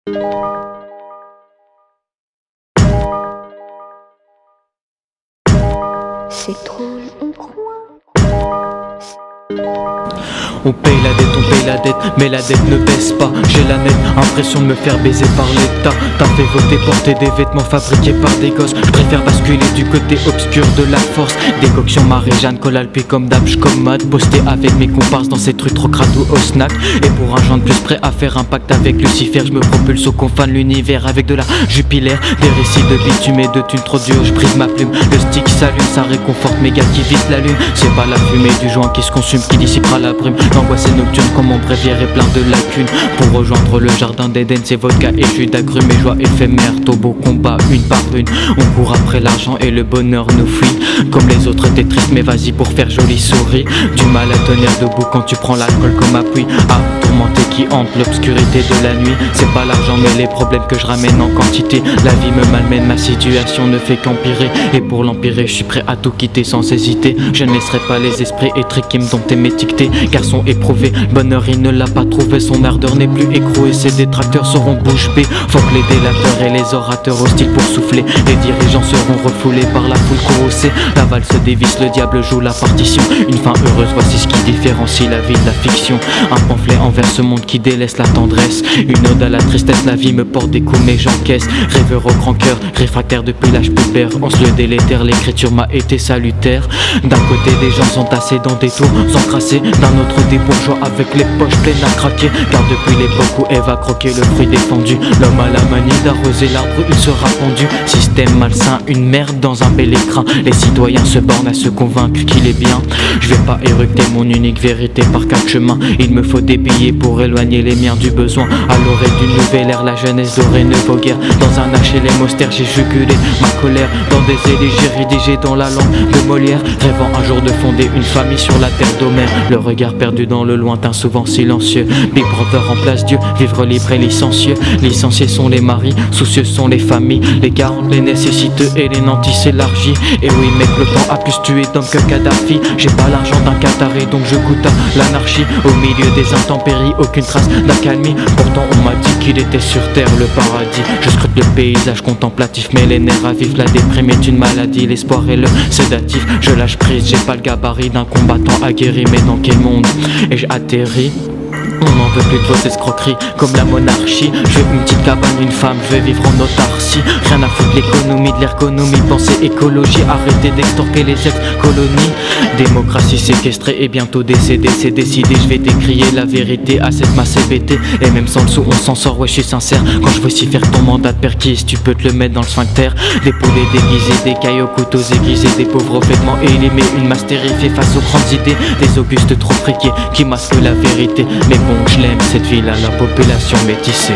C'est drôle, on croit. On paye la dette, mais la dette ne baisse pas. J'ai la nette impression de me faire baiser par l'État. T'as fait voter porter des vêtements fabriqués par des gosses. Je préfère basculer du côté obscur de la force. Décoction Marie-Jeanne, Colalpé comme d'hab, j'commode. Posté avec mes comparses dans ces trucs trop crado au snack. Et pour un genre de plus prêt à faire un pacte avec Lucifer, je me propulse aux confins de l'univers avec de la Jupiler. Des récits de bitume et de thunes trop dures, je brise ma plume. Le stick s'allume, ça réconforte mes gars qui visent la lune. C'est pas la fumée du joint qui se consume qui dissipera la brume. L'angoisse est nocturne comme mon bréviaire est plein de lacunes. Pour rejoindre le jardin d'Éden, c'est vodka et jus d'agrumes et joie éphémère. Tobo combat une par une. On court après l'argent et le bonheur nous fuit. Comme les autres t'es triste mais vas-y pour faire jolie souris. Du mal à tenir debout quand tu prends l'alcool comme appui. Ah, tourmenté qui hante l'obscurité de la nuit. C'est pas l'argent mais les problèmes que je ramène en quantité. La vie me malmène, ma situation ne fait qu'empirer. Et pour l'empirer je suis prêt à tout quitter sans hésiter. Je ne laisserai pas les esprits étriques qui me domptent m'étiqueter. Garçon éprouvé, bonheur il ne l'a pas trouvé. Son ardeur n'est plus écrouée, ses détracteurs seront bouche bée. Faut que les délateurs et les orateurs hostiles pour souffler. Les dirigeants seront refoulés par la foule courroucée. La valse dévisse, le diable joue la partition. Une fin heureuse, voici ce qui différencie la vie de la fiction. Un pamphlet envers ce monde qui délaisse la tendresse. Une ode à la tristesse, la vie me porte des coups mais j'encaisse. Rêveur au grand cœur, réfractaire depuis l'âge pépère. On se le délétère, l'écriture m'a été salutaire. D'un côté des gens s'entasser dans des tours encrassés, d'un autre des bourgeois avec les poches pleines à craquer. Car depuis l'époque où Ève a croqué le fruit défendu, l'homme a la manie d'arroser l'arbre, il sera pendu. Système malsain, une merde dans un bel écran. Les citoyens se bornent à se convaincre qu'il est bien. Je vais pas éructer mon unique vérité par quatre chemins. Il me faut des billets pour éloigner les miens du besoin. À l'oreille d'une nouvelle ère, la jeunesse dorée ne vaut guère. Dans un HLM austère, j'ai jugulé ma colère. Dans des élégies rédigées dans la langue de Molière, rêvant un jour de fonder une famille sur la terre d'Homère. Le regard perdu dans le lointain, souvent silencieux. Big Brother remplace Dieu, vivre libre et licencieux. Licenciés sont les maris, soucieux sont les familles. Les garantes, les nécessiteux et les nantis s'élargit. Et oui mec, le temps a plus tué d'hommes que Kadhafi. J'ai pas l'argent d'un Qatari donc je goûte à l'anarchie. Au milieu des intempéries, aucune trace d'accalmie. Pourtant on m'a dit qu'il était sur terre le paradis. Je scrute le paysage contemplatif mais les nerfs à vif. La déprime est une maladie, l'espoir est le sédatif. Je lâche prise, j'ai pas le gabarit d'un combattant aguerri. Mais dans quel monde ai-je atterri? On n'en veut plus de vos escroqueries comme la monarchie. Je veux une petite cabane, une femme, je veux vivre en autarcie. Rien à foutre l'économie, de l'ergonomie, penser écologie. Arrêter d'extorquer les ex-colonies. Démocratie séquestrée et bientôt décédée. C'est décidé, je vais décrier la vérité à cette masse hébétée. Et même sans le sou on s'en sort, ouais je suis sincère. Quand je veux aussi faire ton mandat de perquise, tu peux te le mettre dans le sphincter. Des poulets déguisés, des caillots aux couteaux aiguisés. Des pauvres vêtements élimés, une masse terrifiée face aux grandes idées. Des augustes trop friqués qui masquent la vérité. Mais bon, je l'aime cette ville à la population métissée.